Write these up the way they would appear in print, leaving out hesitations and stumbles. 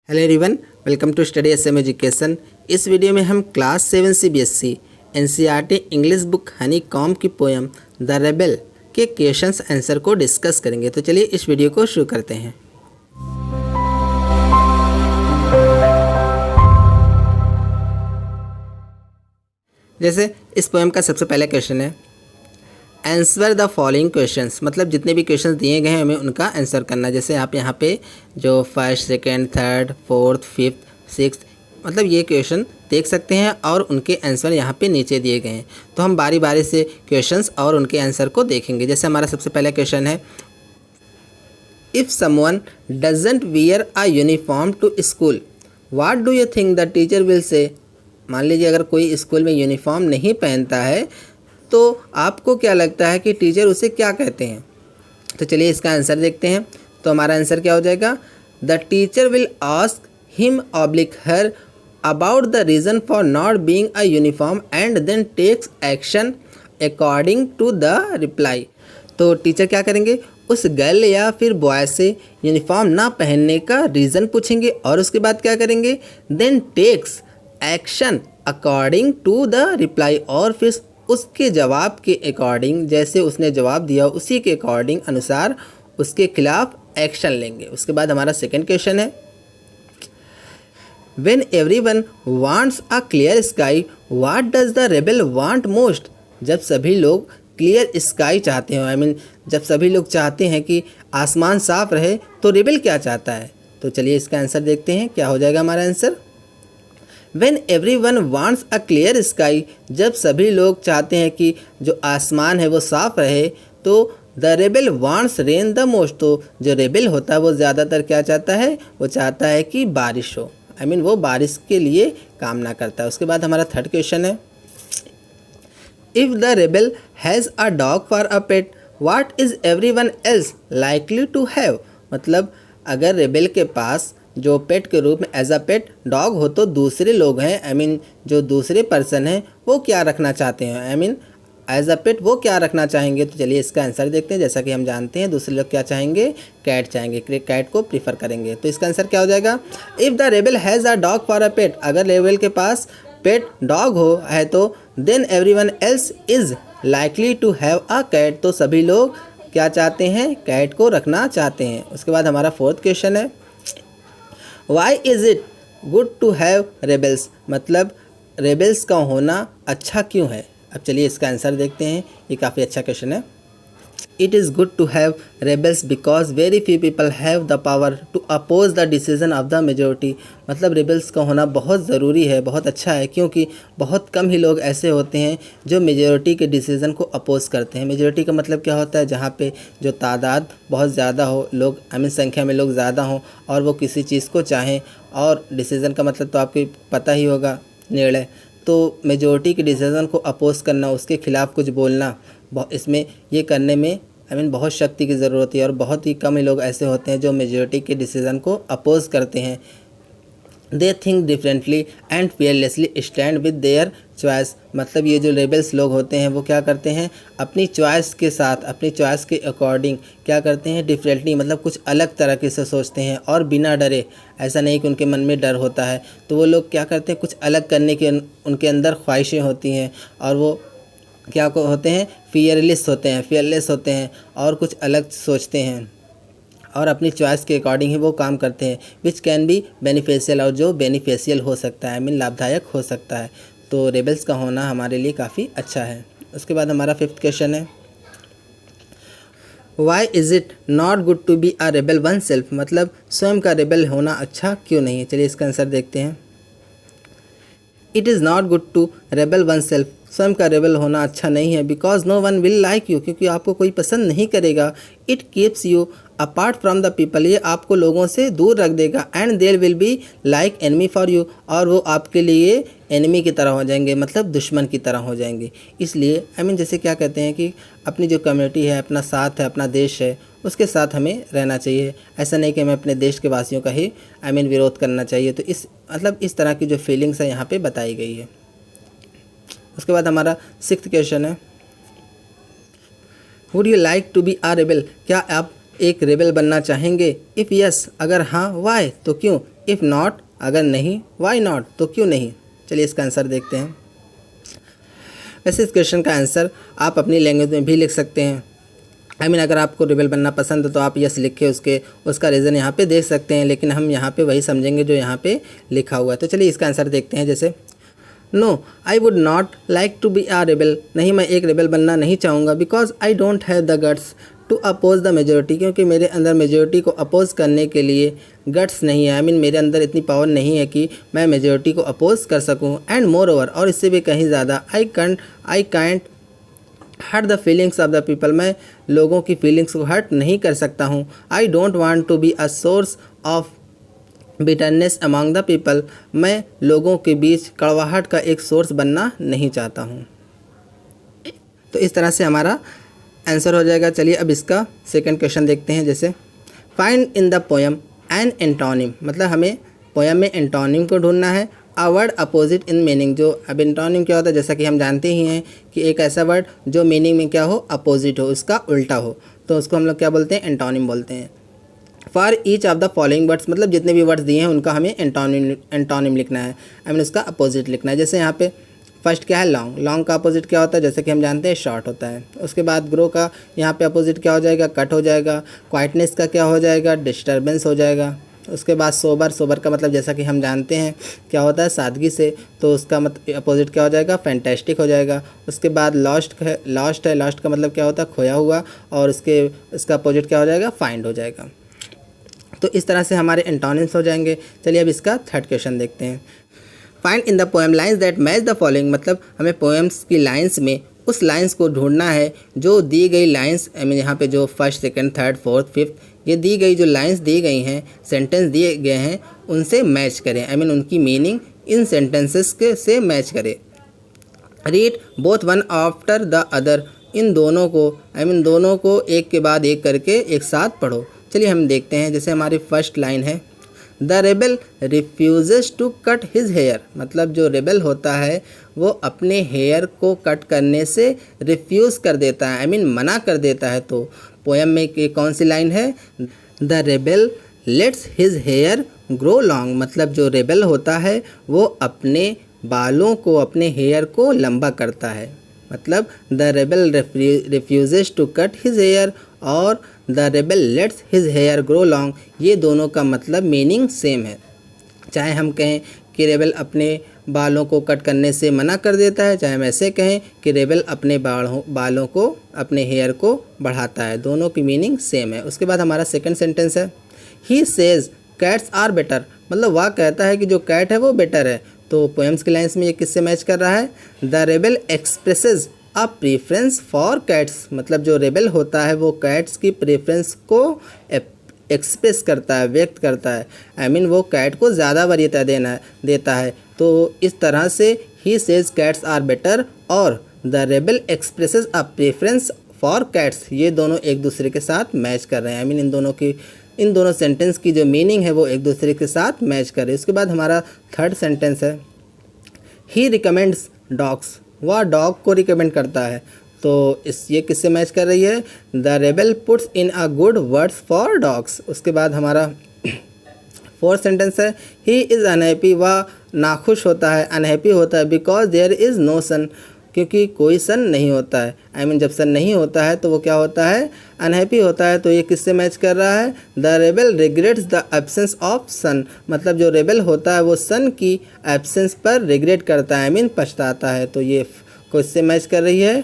Hello everyone, welcome to study SM education. इस video में हम class 7 CBSE NCERT English book Honeycomb की poem the rebel के questions answer को discuss करेंगे। तो चलिए इस वीडियो को शुरू करते हैं। जैसे इस पोएम का सबसे पहला क्वेश्चन है आंसर द फॉलोइंग क्वेश्चंस, मतलब जितने भी क्वेश्चंस दिए गए हैं हमें उनका आंसर करना। जैसे आप यहाँ पे जो first, second, third, fourth, fifth, sixth, मतलब ये क्वेश्चन देख सकते हैं और उनके आंसर यहाँ पे नीचे दिए गए हैं। तो हम बारी बारी से क्वेश्चंस और उनके आंसर को देखेंगे। जैसे हमारा सबसे पहला क्वेश्चन है if someone doesn't wear a uniform to school what do you think the teacher will say. मान लीजिए अगर कोई स्कूल में यूनिफॉर्म नहीं पहनता है तो आपको क्या लगता है कि टीचर उसे क्या कहते हैं। तो चलिए इसका आंसर देखते हैं। तो हमारा आंसर क्या हो जाएगा, the teacher will ask him oblique her about the reason for not being a uniform and then takes action according to the reply. तो टीचर क्या करेंगे, उस गर्ल या फिर बॉय से यूनिफॉर्म ना पहनने का रीज़न पूछेंगे और उसके बाद क्या करेंगे, then takes action according to the reply, और फिर उसके जवाब के अकॉर्डिंग, जैसे उसने जवाब दिया उसी के अकॉर्डिंग अनुसार उसके खिलाफ एक्शन लेंगे। उसके बाद हमारा सेकंड क्वेश्चन है when everyone wants a clear sky what does the rebel want most. जब सभी लोग क्लियर स्काई चाहते हो, जब सभी लोग चाहते हैं कि आसमान साफ रहे, तो रेबेल क्या चाहता है। तो चलिए इसका आंसर देखते हैं, क्या हो जाएगा हमारा answer. When everyone wants a clear sky, जब सभी लोग चाहते हैं कि जो आसमान है वो साफ रहे, तो the rebel wants rain the most, तो जो रेबेल होता है वो ज़्यादातर क्या चाहता है, वो चाहता है कि बारिश हो। वो बारिश के लिए कामना करता है। उसके बाद हमारा थर्ड क्वेश्चन है if the rebel has a dog for a pet what is everyone else likely to have. मतलब अगर रेबेल के पास जो पेट के रूप में एज अ पेट डॉग हो तो दूसरे लोग हैं, जो दूसरे पर्सन हैं वो क्या रखना चाहते हैं, एज अ पेट वो क्या रखना चाहेंगे। तो चलिए इसका आंसर देखते हैं। जैसा कि हम जानते हैं दूसरे लोग क्या चाहेंगे, कैट चाहेंगे, कैट को प्रीफर करेंगे। तो इसका आंसर क्या हो जाएगा, if the rebel has a dog for a pet, अगर रेबेल के पास पेट डॉग हो है तो then everyone else is likely to have a cat, तो सभी लोग क्या चाहते हैं, कैट को रखना चाहते हैं। उसके बाद हमारा फोर्थ क्वेश्चन है why is it good to have rebels, मतलब रेबेल्स का होना अच्छा क्यों है। अब चलिए इसका आंसर देखते हैं, ये काफ़ी अच्छा क्वेश्चन है। It is good to have rebels because very few people have the power to oppose the decision of the majority, मतलब रेबेल्स का होना बहुत ज़रूरी है, बहुत अच्छा है, क्योंकि बहुत कम ही लोग ऐसे होते हैं जो मेजोरिटी के डिसीज़न को अपोज करते हैं। मेजोरिटी का मतलब क्या होता है, जहाँ पे जो तादाद बहुत ज़्यादा हो, लोग संख्या में लोग ज़्यादा हों और वो किसी चीज़ को चाहें, और डिसीज़न का मतलब तो आपको पता ही होगा, निर्णय। तो मेजोरिटी के डिसीज़न को अपोज करना, उसके खिलाफ़ कुछ बोलना, इसमें ये करने में बहुत शक्ति की ज़रूरत है, और बहुत ही कम ही लोग ऐसे होते हैं जो मेजॉरिटी के डिसीज़न को अपोज करते हैं। They think differently and fearlessly stand with their choice, मतलब ये जो रेबेल्स लोग होते हैं वो क्या करते हैं, अपनी चॉइस के साथ, अपनी चॉइस के अकॉर्डिंग क्या करते हैं, डिफरेंटली, मतलब कुछ अलग तरीके से सोचते हैं और बिना डरे। ऐसा नहीं कि उनके मन में डर होता है, तो वो लोग क्या करते हैं, कुछ अलग करने की उनके अंदर ख्वाहिशें होती हैं, और वो क्या को होते हैं, फियरलेस होते हैं और कुछ अलग सोचते हैं और अपनी चॉइस के अकॉर्डिंग ही वो काम करते हैं, विच कैन बी बेनिफिशियल, और जो बेनिफिशियल हो सकता है, लाभदायक हो सकता है। तो रेबल्स का होना हमारे लिए काफ़ी अच्छा है। उसके बाद हमारा फिफ्थ क्वेश्चन है why is it not good to be a rebel one self, मतलब स्वयं का रेबल होना अच्छा क्यों नहीं है। चलिए इसका आंसर देखते हैं। It is not good to rebel one self, स्वयं का रेबल होना अच्छा नहीं है, because no one will like you, क्योंकि आपको कोई पसंद नहीं करेगा। It keeps you apart from the people, ये आपको लोगों से दूर रख देगा। And there will be like enemy for you, और वो आपके लिए एनिमी की तरह हो जाएंगे, मतलब दुश्मन की तरह हो जाएंगे। इसलिए जैसे क्या कहते हैं कि अपनी जो कम्युनिटी है, अपना साथ है, अपना देश है, उसके साथ हमें रहना चाहिए। ऐसा नहीं कि हमें अपने देश के वासियों का ही विरोध करना चाहिए। तो इस तरह की जो फीलिंग्स है यहाँ पे बताई गई है। उसके बाद हमारा सिक्स्थ क्वेश्चन है would you like to be a rebel, क्या आप एक रेबेल बनना चाहेंगे। इफ़ यस, अगर हाँ वाई, तो क्यों। इफ़ नॉट अगर नहीं, वाई नॉट तो क्यों नहीं। चलिए इसका आंसर देखते हैं। वैसे इस क्वेश्चन का आंसर आप अपनी लैंग्वेज में भी लिख सकते हैं। अगर आपको रेबेल बनना पसंद है तो आप यस लिख के उसका रीज़न यहाँ पे देख सकते हैं, लेकिन हम यहाँ पे वही समझेंगे जो यहाँ पे लिखा हुआ है। तो चलिए इसका आंसर देखते हैं। जैसे no I would not like to be a rebel, नहीं मैं एक रेबेल बनना नहीं चाहूँगा, because I don't have the guts to oppose the majority, क्योंकि मेरे अंदर मेजोरिटी को अपोज करने के लिए गट्स नहीं है। मेरे अंदर इतनी पावर नहीं है कि मैं मेजोरिटी को अपोज कर सकूं। एंड मोर ओवर, और इससे भी कहीं ज़्यादा, I can't hurt the feelings of the people, मैं लोगों की फीलिंग्स को हर्ट नहीं कर सकता हूँ। I don't want to be a source of bitterness among the people, मैं लोगों के बीच कड़वाहट का एक सोर्स बनना नहीं चाहता हूँ। तो इस तरह से हमारा आंसर हो जाएगा। चलिए अब इसका सेकंड क्वेश्चन देखते हैं। जैसे find in the poem an antonym, मतलब हमें पोएम में एंटोनिम को ढूंढना है। A word opposite in meaning, जो अब एंटोनिम क्या होता है, जैसा कि हम जानते ही हैं कि एक ऐसा वर्ड जो मीनिंग में क्या हो, अपोजिट हो, उसका उल्टा हो, तो उसको हम लोग क्या बोलते हैं, एंटोनिम बोलते हैं। For each of the following words, मतलब जितने भी वर्ड्स दिए हैं उनका हमें एंटोनिम लिखना है, उसका अपोजिट लिखना है। जैसे यहाँ पे फर्स्ट क्या है, लॉन्ग, लॉन्ग का अपोजिट क्या होता है, जैसे कि हम जानते हैं शॉर्ट होता है। उसके बाद ग्रो का यहाँ पे अपोजिट क्या हो जाएगा, कट हो जाएगा। क्वाइटनेस का क्या हो जाएगा, डिस्टर्बेंस हो जाएगा। उसके बाद सोबर, सोबर का मतलब जैसा कि हम जानते हैं क्या होता है, सादगी से, तो उसका अपोजिट क्या हो जाएगा, फैंटेस्टिक हो जाएगा। उसके बाद लॉस्ट है, लॉस्ट का मतलब क्या होता है, खोया हुआ, और इसका अपोजिट क्या हो जाएगा, फाइंड हो जाएगा। तो इस तरह से हमारे एंटोनिम्स हो जाएंगे। चलिए अब इसका थर्ड क्वेश्चन देखते हैं। Find in the poem lines that match the following, मतलब हमें पोएम्स की लाइन्स में उस लाइन्स को ढूंढना है जो दी गई लाइन्स, यहाँ पे जो first, second, third, fourth, fifth, ये दी गई जो लाइन्स दी गई हैं, सेंटेंस दिए गए हैं, उनसे मैच करें। उनकी मीनिंग इन सेंटेंसेस के से मैच करें। Read both one after the other, इन दोनों को दोनों को एक के बाद एक करके एक साथ पढ़ो। चलिए हम देखते हैं। जैसे हमारी फर्स्ट लाइन है, the rebel refuses to cut his hair, मतलब जो रेबल होता है वो अपने हेयर को कट करने से रिफ्यूज़ कर देता है, मना कर देता है। तो पोएम में कौन सी लाइन है, the rebel lets his hair grow long, मतलब जो रेबल होता है वो अपने बालों को, अपने हेयर को लंबा करता है। मतलब the rebel refuses to cut his hair और the rebel lets his hair grow long, ये दोनों का मतलब मीनिंग सेम है। चाहे हम कहें कि रेबल अपने बालों को कट करने से मना कर देता है, चाहे हम ऐसे कहें कि रेबल अपने बालों को, अपने हेयर को बढ़ाता है, दोनों की मीनिंग सेम है। उसके बाद हमारा सेकंड सेंटेंस है, he says cats are better, मतलब वह कहता है कि जो कैट है वो बेटर है। तो पोएम्स की लाइन्स में ये किससे मैच कर रहा है, the rebel expresses a preference for cats, मतलब जो रेबल होता है वो कैट्स की प्रेफरेंस को एक्सप्रेस करता है, व्यक्त करता है। वो कैट को ज़्यादा वरीयता देता है। तो इस तरह से ही सेज कैट्स आर बेटर और the rebel expresses a preference for cats, ये दोनों एक दूसरे के साथ मैच कर रहे हैं। इन दोनों सेंटेंस की जो मीनिंग है वो एक दूसरे के साथ मैच कर रहे हैं। उसके बाद हमारा थर्ड सेंटेंस है, ही रिकमेंड्स डॉग्स, वह डॉग को रिकमेंड करता है। तो ये किससे मैच कर रही है, the rebel puts in a good words for dogs. उसके बाद हमारा फोर्थ सेंटेंस है, ही इज़ अनहैप्पी, वह नाखुश होता है, अनहैप्पी होता है, बिकॉज देयर इज़ नो सन, क्योंकि कोई सन नहीं होता है। जब सन नहीं होता है तो वो क्या होता है, अनहैप्पी होता है। तो ये किससे मैच कर रहा है, the rebel regrets the absence of sun, मतलब जो रेबल होता है वो सन की एब्सेंस पर रिग्रेट करता है, पछताता है। तो ये किससे मैच कर रही है,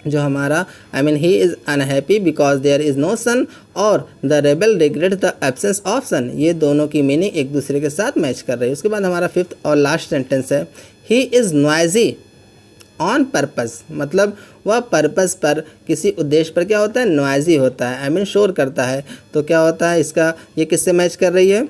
जो हमारा he is unhappy because there is no sun और the rebel regrets the absence of sun, ये दोनों की मीनिंग एक दूसरे के साथ मैच कर रही है। उसके बाद हमारा फिफ्थ और लास्ट सेंटेंस है, ही इज़ नॉइजी ऑन पर्पस, मतलब वह पर्पस पर, किसी उद्देश्य पर क्या होता है, नॉइजी होता है, शोर करता है। तो क्या होता है इसका, ये किससे मैच कर रही है,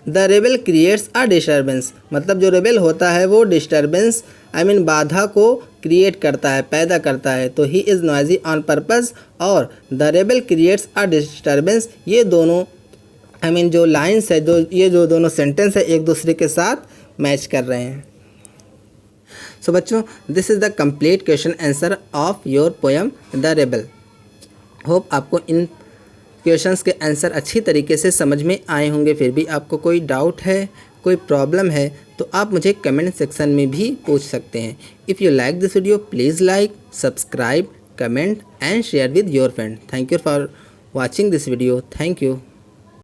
the rebel creates a disturbance, मतलब जो रेबल होता है वो डिस्टर्बेंस बाधा को क्रिएट करता है, पैदा करता है। तो he is noisy on purpose और the rebel creates a disturbance, ये दोनों जो लाइन्स है, जो दोनों सेंटेंस है एक दूसरे के साथ मैच कर रहे हैं। सो बच्चों, this is the complete question answer of your poem the rebel. Hope आपको इन क्वेश्चंस के आंसर अच्छी तरीके से समझ में आए होंगे। फिर भी आपको कोई डाउट है, कोई प्रॉब्लम है तो आप मुझे कमेंट सेक्शन में भी पूछ सकते हैं। If you like this video please like, subscribe, comment and share with your friend. Thank you for watching this video. Thank you.